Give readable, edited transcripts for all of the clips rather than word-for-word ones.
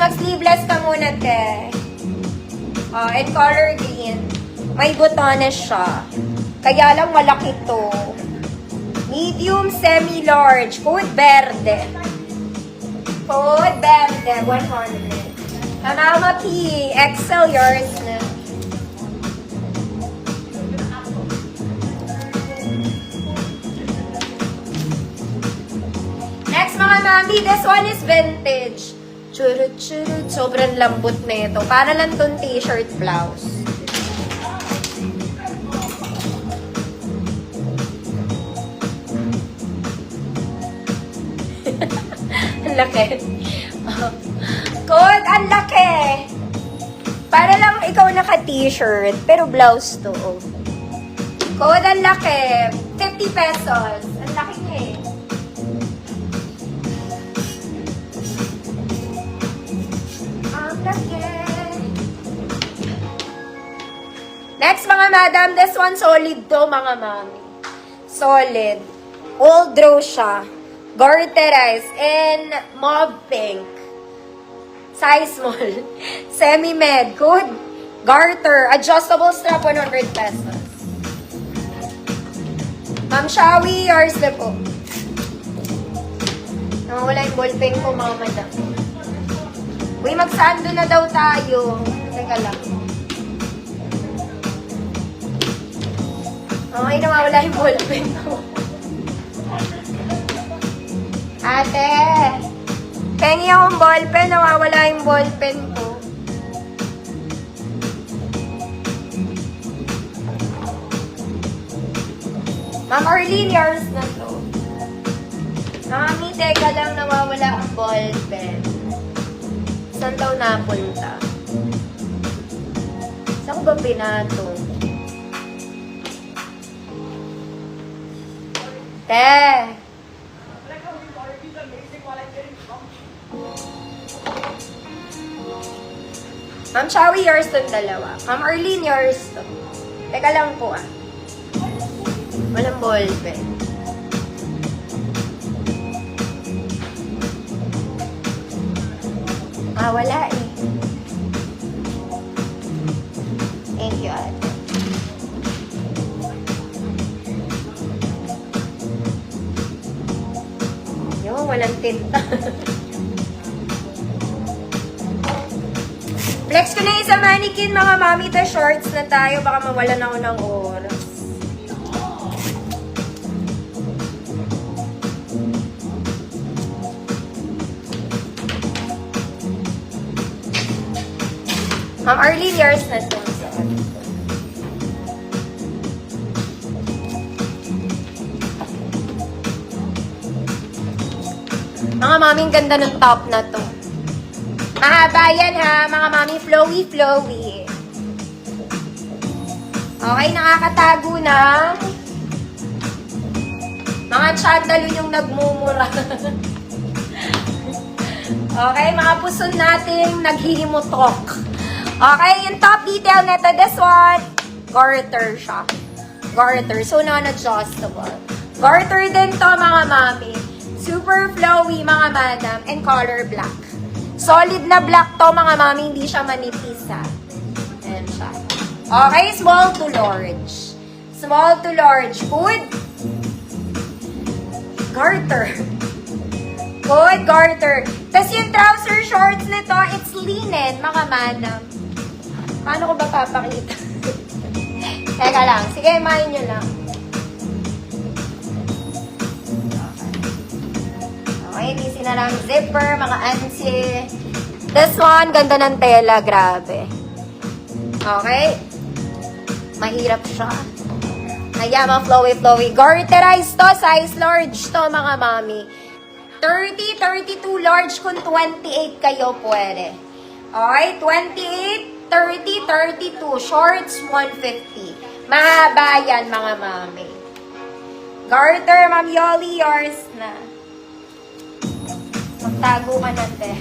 mag-sleeveless ka muna, te. And color green. May butones siya. Kaya lang malaki to. Medium, semi-large. Code verde. Code verde, 100. Mama P, XL yours na. Next mga mami, this one is vintage. Churut, churut. Sobrang lambot na ito. Para lang tong t-shirt blouse. Ang laki. Code, ang laki. Para lang ikaw naka-t-shirt, pero blouse to. Code, ang laki. 50 pesos. Ang laki niya eh. Ang laki. Next, mga madam, this one solid to, mga mami. Solid. Old rose siya. Garterized in mauve pink. Size small. Semi-med. Good. Garter. Adjustable strap, 100 pesos. Ma'am Shawi, yours na po. Nawawala yung ballpen ko, mga madam. Uy, magsando na daw tayo. Teka lang. Okay, nawawala yung ballpen ko. Ate, pengi akong ballpen, nawawala yung ballpen ko. Ma'am Arlene, yours na to. Mami, teka lang, nawawala ang ballpen. Saan daw napunta? Saan ko ba pinatong? Te! Ma'am Shawi, yours to dalawa. Ma'am Arlene, yours to. Teka lang po ah. Walang ballpen. Wala eh. Thank you, ate. Yung walang tinta. Flex ko na yung sa mannequin, mga mami, ta shorts na tayo. Baka mawalan ako ng oras. Ma'am Arlene, yours na to. Mga mami, ang ganda ng top na to. Mahaba yan ha, mga mami, flowy-flowy. Okay, nakakatago ng mga chandalo yung nagmumura. Okay, mga puson nating naghihimutok. Okay, yung top detail nito, this one, garter siya. Garter, so non-adjustable. Garter din to, mga mami. Super flowy, mga madam, and color black. Solid na black to, mga mami, hindi siya manipis, ha. Ayan siya. Okay, small to large. Small to large. Good. Garter. Good, garter. Tapos yung trouser shorts nito, it's linen, mga madam. Paano ko ba papakita? Teka lang. Sige, imahin nyo lang. Okay, hindi sinarang zipper, mga ansi. This one, ganda ng tela, grabe. Okay? Mahirap siya. Ayama, flowy-flowy. Garterized to, size large to, mga mami. 30, 32 large, kung 28 kayo pwede. Okay, 28, 30, 32. Shorts, 150. Mahaba yan, mga mami. Garter, Ma'am Yoli, yours na. Magtago ka na, te.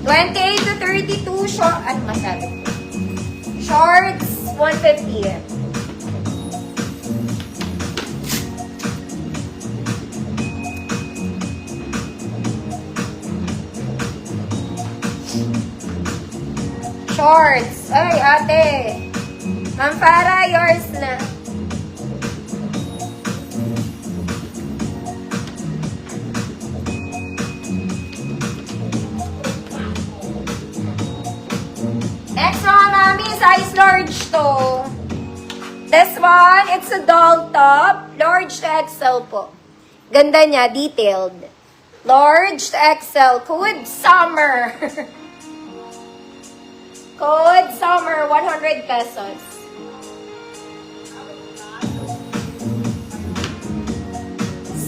$28 to 32 short. Ano masabi? Shorts, 150. Shorts. Ay, ate. Ma'am Farah, yours na. Next mga mami, size large to. This one, it's a doll top. Large to XL po. Ganda niya, detailed. Large to XL. Code summer. Code summer, 100 pesos.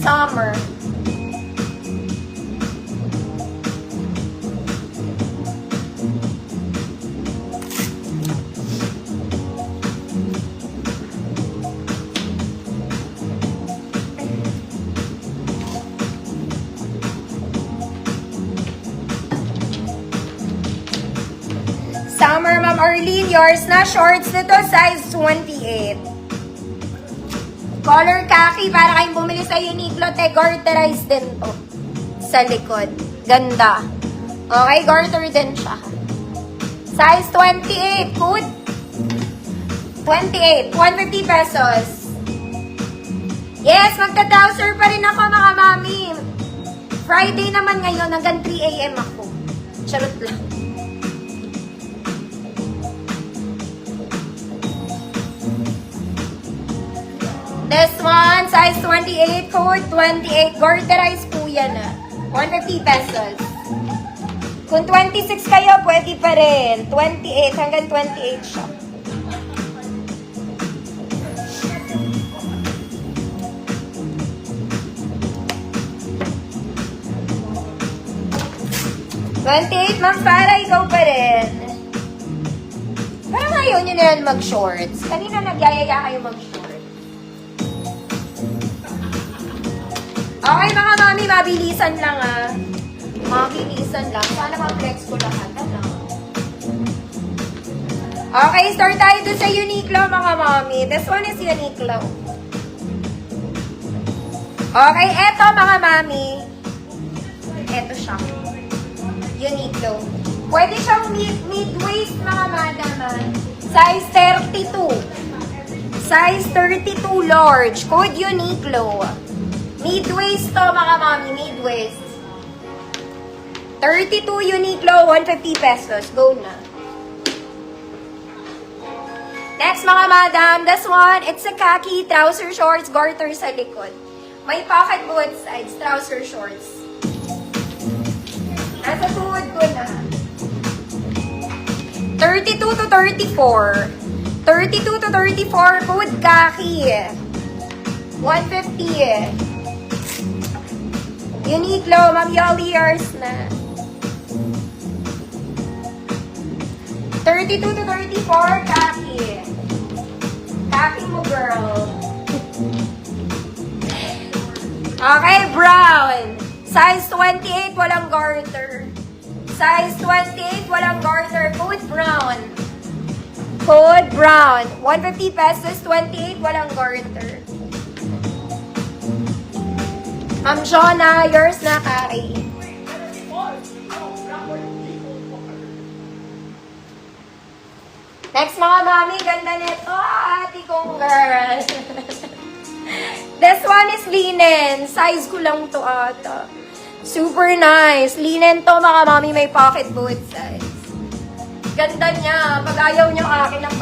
Summer. Summer, Ma'am Arlene, yours na. Shorts nito, size 28. Color khaki, para kayong bumili sa Uniqlo, te, garterized din to. Sa likod. Ganda. Okay, garter din siya. Size 28, code 28, 150 pesos. Yes, magta-trouser pa rin ako mga mami. Friday naman ngayon, hanggang 3 a.m. ako. Charot lang. This one, size 28, code 28. Garterized po yan ah. 150 pesos. Kung 26 kayo, pwede pa rin. 28, hanggang 28 siya. Ma'am Farah, ikaw pa rin. Parang ayaw nyo na yan mag-shorts. Kanina nagyayaya kayo mag-shorts. Okay mga mami, mabilisan lang ah. Mabilisan lang. Sana ma-flex ko lahat. Ano? Okay, start tayo dun sa Uniqlo mga mami. This one is Uniqlo. Okay, eto mga mami. Eto siya. Uniqlo. Pwede siyang mid-waist mga madam. Size 32. Size 32 large. Code Uniqlo. Mid-waist to mga mami, mid-waist. 32 Uniqlo, 150 pesos. Go na. Next mga madam, this one, it's a khaki trouser shorts, garter sa likod. May pocket both sides, trouser shorts. Nasa tuhod ko na. 32 to 34. 32 to 34, code khaki. 150 Uniqlo, Ma'am Yoli, yours na. 32 to 34, khaki. Khaki mo, girl. Okay, brown. Size 28, walang garter. Size 28, walang garter. Code brown. Code brown. 150 pesos, 28, walang garter. Ma'am Shona, yours na, Kari. Next mga mami, ganda nito. Ate kong girl. This one is linen. Size ko lang to ata. Super nice. Linen to mga mami, may pocket both size. Ganda niya. Pag ayaw niyo akin ng